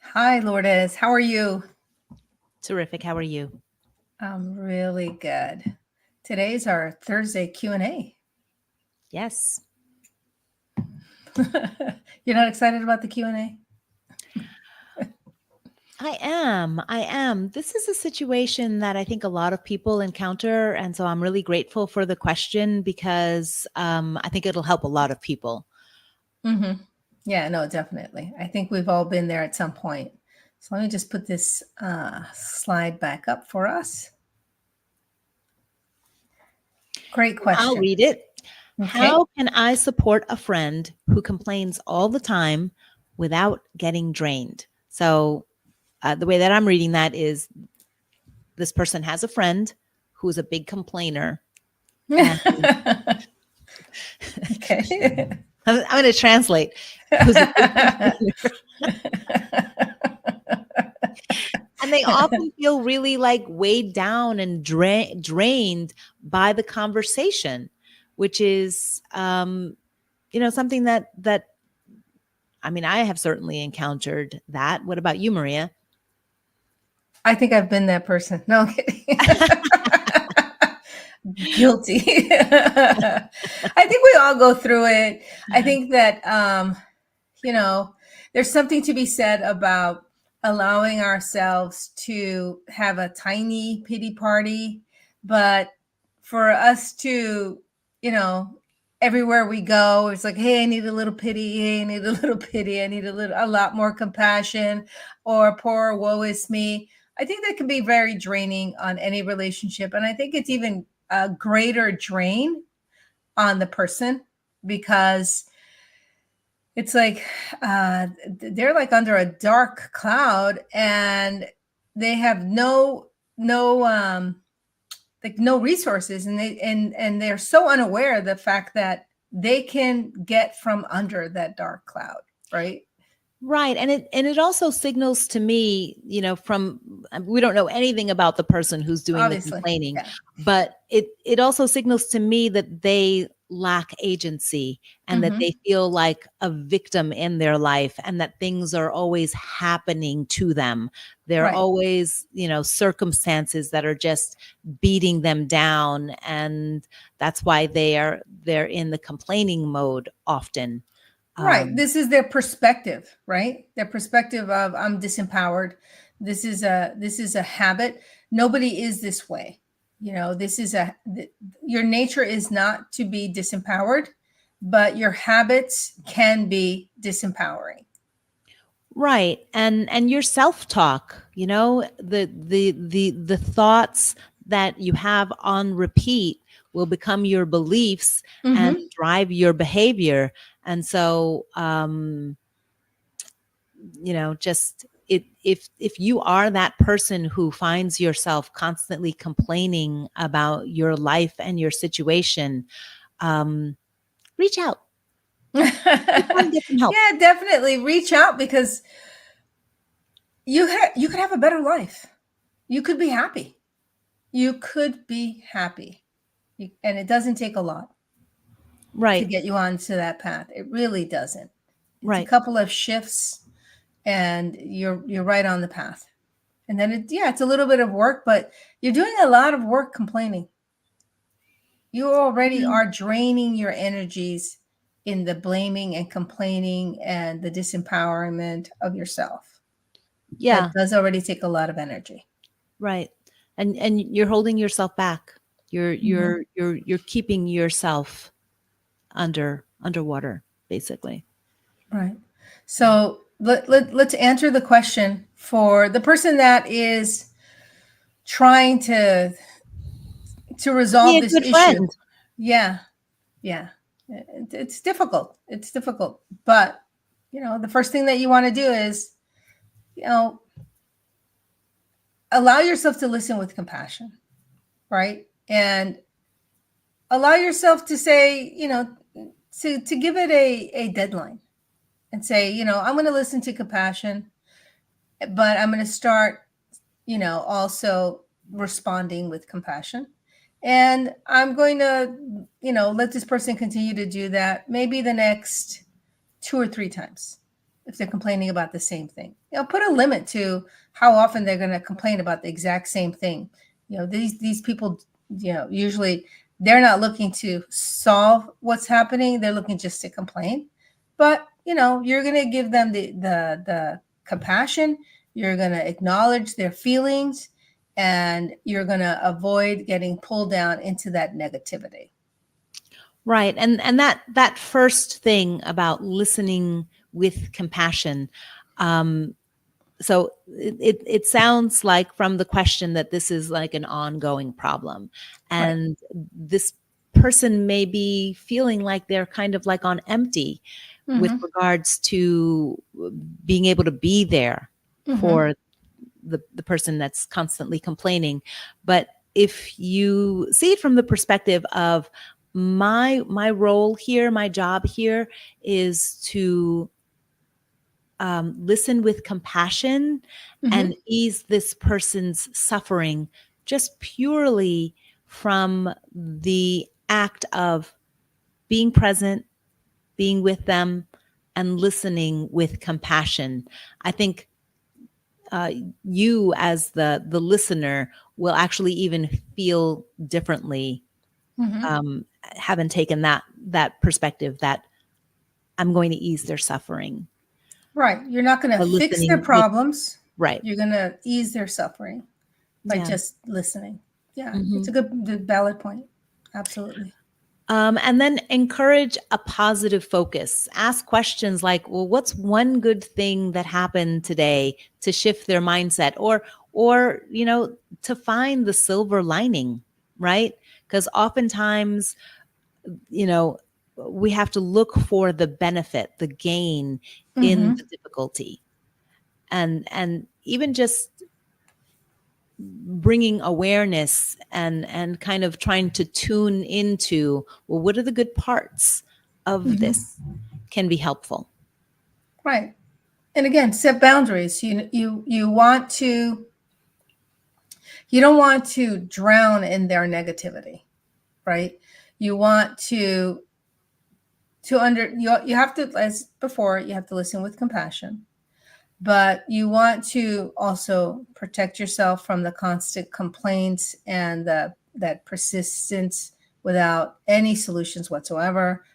Hi, Lourdes. How are you? Terrific. How are you? I'm really good. Today's our Thursday Q&A. Yes. You're not excited about the Q&A? I am. I am. This is a situation that I think a lot of people encounter. And so I'm really grateful for the question because I think it'll help a lot of people. Mm-hmm. Yeah, no, definitely. I think we've all been there at some point. So let me just put this slide back up for us. Great question. I'll read it. Okay. How can I support a friend who complains all the time without getting drained? So the way that I'm reading that is this person has a friend who's a big complainer. Okay. I'm going to translate. And they often feel really like weighed down and drained by the conversation, which is, something that I mean, I have certainly encountered that. What about you, Maria? I think I've been that person. No, I'm kidding. Guilty. I think we all go through it. I think that, there's something to be said about allowing ourselves to have a tiny pity party, but for us to, everywhere we go, it's like, hey, I need a little pity. Hey, I need a little pity. I need a lot more compassion, or poor woe is me. I think that can be very draining on any relationship. And I think it's even a greater drain on the person because it's like they're like under a dark cloud and they have no resources, and they're so unaware of the fact that they can get from under that dark cloud, right? Right. And it also signals to me, we don't know anything about the person who's doing Obviously, the complaining, yeah. But it also signals to me that they lack agency and that they feel like a victim in their life and that things are always happening to them. There are always, circumstances that are just beating them down. And that's why they're in the complaining mode often. Right. This is their perspective, right? Their perspective of I'm disempowered. This is a habit. Nobody is this way. Your nature is not to be disempowered, but your habits can be disempowering. Right. And your self-talk, the thoughts that you have on repeat will become your beliefs and drive your behavior. And so, just if you are that person who finds yourself constantly complaining about your life and your situation, reach out. Get some help. Yeah, definitely reach out because you could have a better life. You could be happy. You could be happy. And it doesn't take a lot. Right. To get you onto that path. It really doesn't. It's right. a couple of shifts and you're right on the path. And then it's a little bit of work, but you're doing a lot of work complaining. You already are draining your energies in the blaming and complaining and the disempowerment of yourself. Yeah. That does already take a lot of energy. Right. And you're holding yourself back. You're keeping yourself underwater, basically. Right. So let's answer the question for the person that is trying to resolve this issue. Friend. Yeah. It's difficult. It's difficult. But, the first thing that you want to do is, allow yourself to listen with compassion, right? And allow yourself to say, to give it a deadline and say, I'm going to listen to compassion, but I'm going to start, also responding with compassion. And I'm going to, let this person continue to do that maybe the next 2 or 3 times. if they're complaining about the same thing. Put a limit to how often they're going to complain about the exact same thing. These people, usually they're not looking to solve what's happening. They're looking just to complain. But, you're going to give them the compassion. You're going to acknowledge their feelings, and you're going to avoid getting pulled down into that negativity. Right. And that first thing about listening with compassion, so it sounds like from the question that this is like an ongoing problem, and this person may be feeling like they're kind of like on empty with regards to being able to be there for the person that's constantly complaining. But if you see it from the perspective of my role here, my job here is to listen with compassion and ease this person's suffering just purely from the act of being present, being with them, and listening with compassion. I think you as the listener will actually even feel differently, having taken that perspective that I'm going to ease their suffering. Right. You're not going to fix their problems. Right. You're going to ease their suffering by just listening. Yeah. It's a good valid point. Absolutely. And then encourage a positive focus. Ask questions like, well, what's one good thing that happened today, to shift their mindset, or to find the silver lining, right? Because oftentimes, we have to look for the benefit, the gain in the difficulty. And even just bringing awareness and kind of trying to tune into, well, what are the good parts of this, can be helpful. Right. And again, set boundaries. You don't want to drown in their negativity, right? You want you have to, as before, you have to listen with compassion. But you want to also protect yourself from the constant complaints and that persistence without any solutions whatsoever.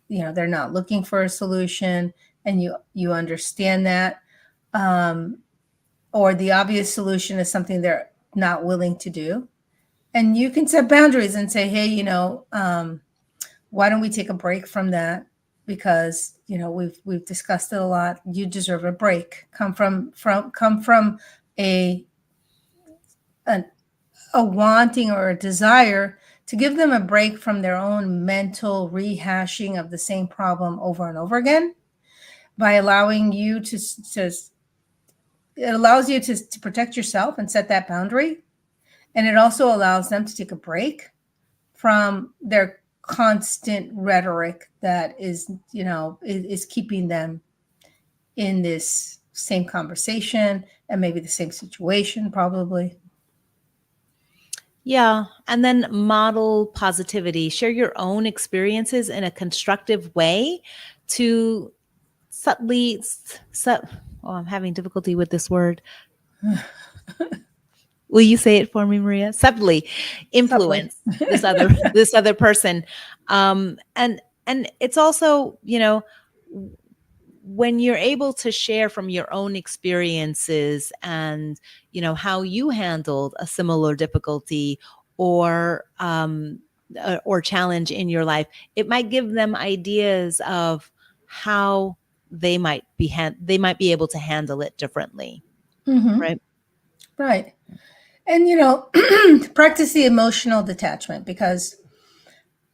They're not looking for a solution, and you understand that. Or the obvious solution is something they're not willing to do. And you can set boundaries and say, hey, why don't we take a break from that? Because we've discussed it a lot. You deserve a break. Come from a wanting or a desire to give them a break from their own mental rehashing of the same problem over and over again, by allowing you it allows you to protect yourself and set that boundary. And it also allows them to take a break from their constant rhetoric that is keeping them in this same conversation and maybe the same situation, probably. Yeah. And then model positivity. Share your own experiences in a constructive way to subtly, I'm having difficulty with this word. Will you say it for me, Maria? Subtly influence this other person. And it's also, when you're able to share from your own experiences and, how you handled a similar difficulty or challenge in your life, it might give them ideas of how they might be able to handle it differently. Right. Right. And, practice the emotional detachment, because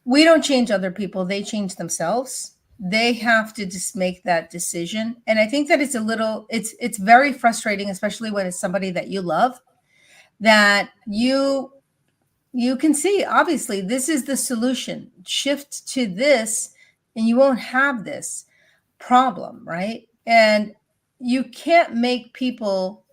we don't change other people. They change themselves. They have to just make that decision. And I think that it's very frustrating, especially when it's somebody that you love, that you can see, obviously, this is the solution. Shift to this and you won't have this problem, right? And you can't make people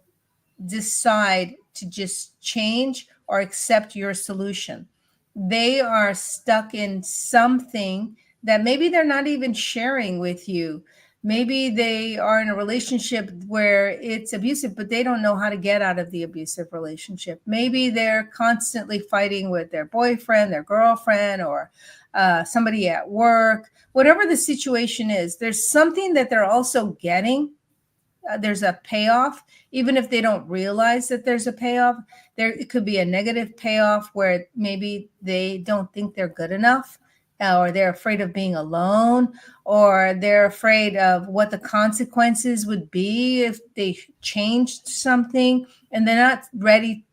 decide to just change or accept your solution. They are stuck in something that maybe they're not even sharing with you, Maybe they are in a relationship where it's abusive, but they don't know how to get out of the abusive relationship. Maybe they're constantly fighting with their boyfriend, their girlfriend, or somebody at work. Whatever the situation is, there's something that they're also getting. There's a payoff, even if they don't realize that there's a payoff. There, it could be a negative payoff where maybe they don't think they're good enough, or they're afraid of being alone, or they're afraid of what the consequences would be if they changed something, and they're not ready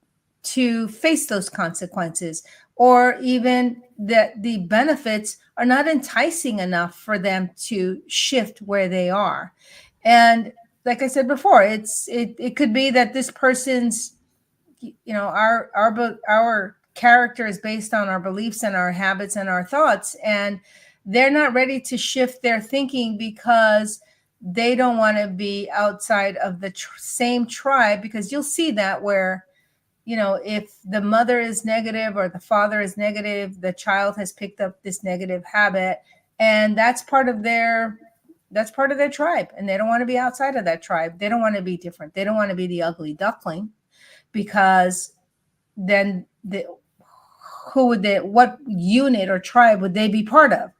to face those consequences, or even that the benefits are not enticing enough for them to shift where they are. And like I said before, it could be that this person's, our character is based on our beliefs and our habits and our thoughts, and they're not ready to shift their thinking because they don't want to be outside of the same tribe. Because you'll see that where, if the mother is negative or the father is negative, the child has picked up this negative habit, and that's part of their tribe, and they don't want to be outside of that tribe. They don't want to be different. They don't want to be the ugly duckling, because then what unit or tribe would they be part of?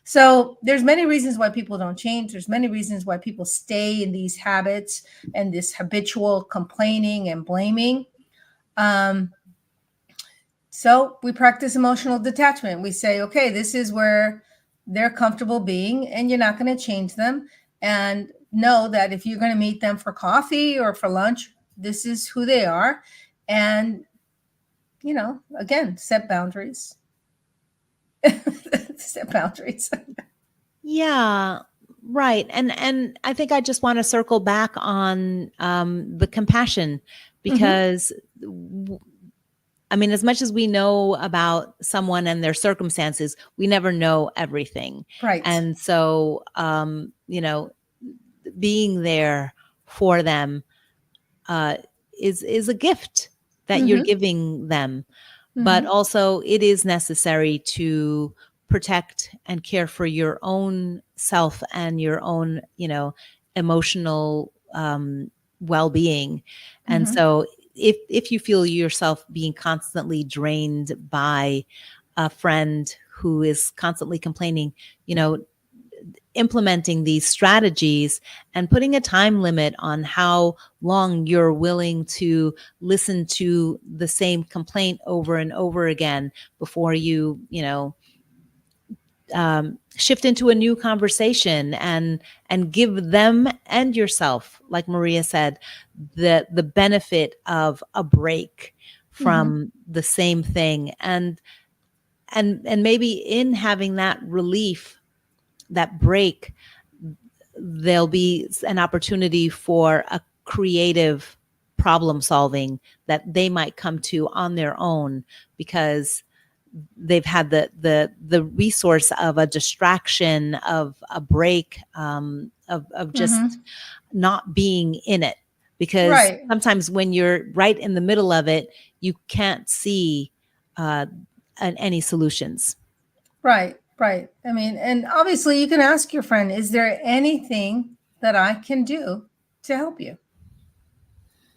So there's many reasons why people don't change. There's many reasons why people stay in these habits and this habitual complaining and blaming. So we practice emotional detachment. We say, okay, this is where they're comfortable being, and you're not going to change them. And know that if you're going to meet them for coffee or for lunch, this is who they are. And, again, set boundaries. Set boundaries. Yeah, right. And I think I just want to circle back on the compassion, because as much as we know about someone and their circumstances, we never know everything. Right. And so, being there for them is a gift that you're giving them. But also it is necessary to protect and care for your own self and your own, emotional well-being. And so if you feel yourself being constantly drained by a friend who is constantly complaining, implementing these strategies and putting a time limit on how long you're willing to listen to the same complaint over and over again before you, shift into a new conversation and give them and yourself, like Maria said, the benefit of a break from the same thing. And maybe in having that relief, that break, there'll be an opportunity for a creative problem solving that they might come to on their own, because they've had the resource of a distraction, of a break, of just not being in it. Because sometimes when you're right in the middle of it, you can't see any solutions. Right. And obviously you can ask your friend, is there anything that I can do to help you?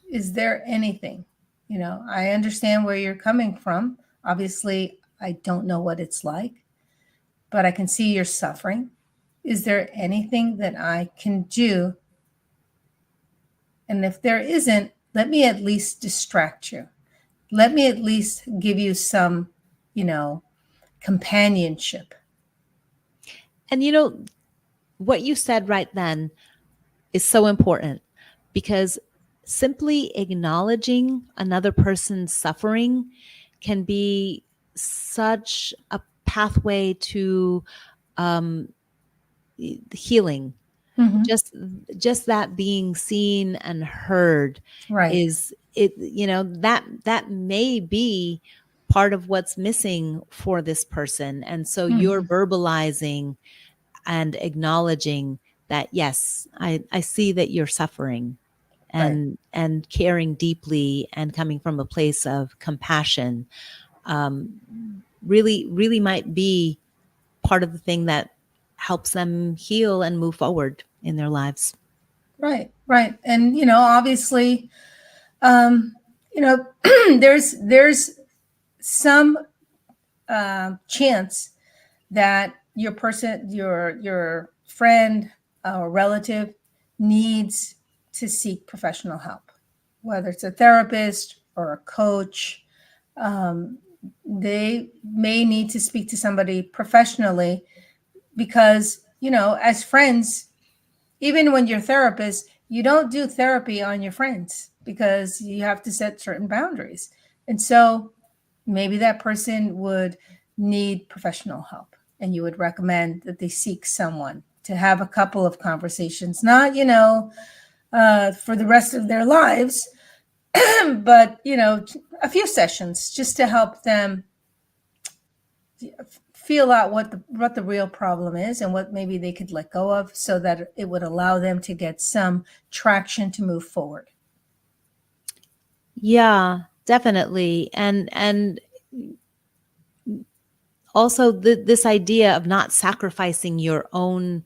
Is there anything? I understand where you're coming from. Obviously, I don't know what it's like, but I can see you're suffering. Is there anything that I can do? And if there isn't, let me at least distract you. Let me at least give you some, companionship. And what you said right then is so important, because simply acknowledging another person's suffering can be such a pathway to healing. Just that being seen and heard is it, that may be part of what's missing for this person. And so you're verbalizing and acknowledging that, yes, I see that you're suffering, and caring deeply and coming from a place of compassion, really might be part of the thing that helps them heal and move forward. in their lives. Right. And, obviously, there's some chance that your friend or relative needs to seek professional help, whether it's a therapist or a coach. They may need to speak to somebody professionally because, as friends, even when you're therapists, you don't do therapy on your friends because you have to set certain boundaries. And so maybe that person would need professional help, and you would recommend that they seek someone to have a couple of conversations, not, for the rest of their lives, but, a few sessions just to help them feel out what the real problem is and what maybe they could let go of, so that it would allow them to get some traction to move forward. Yeah, definitely. And also this idea of not sacrificing your own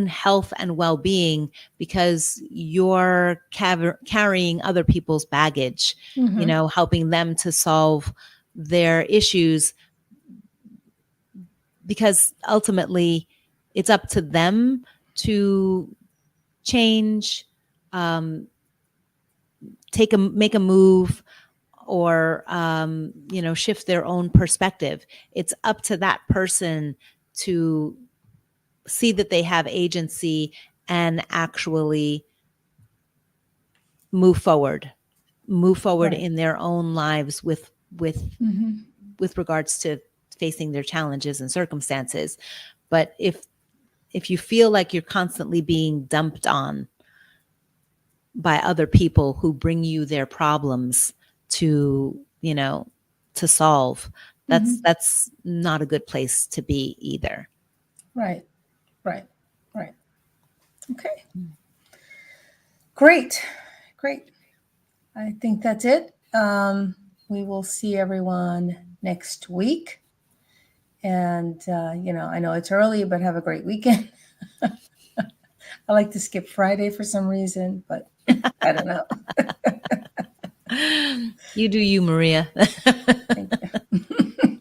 health and well-being because you're carrying other people's baggage, helping them to solve their issues, because ultimately it's up to them to change, make a move, or shift their own perspective. It's up to that person to see that they have agency and actually move forward right. in their own lives with regards to facing their challenges and circumstances. But if you feel like you're constantly being dumped on by other people who bring you their problems to solve, that's not a good place to be either. Right. Okay. Great. I think that's it. We will see everyone next week. And, I know it's early, but have a great weekend. I like to skip Friday for some reason, but I don't know. You do you, Maria. Thank you.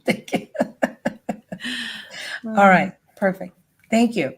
Thank you. All right. Perfect. Thank you.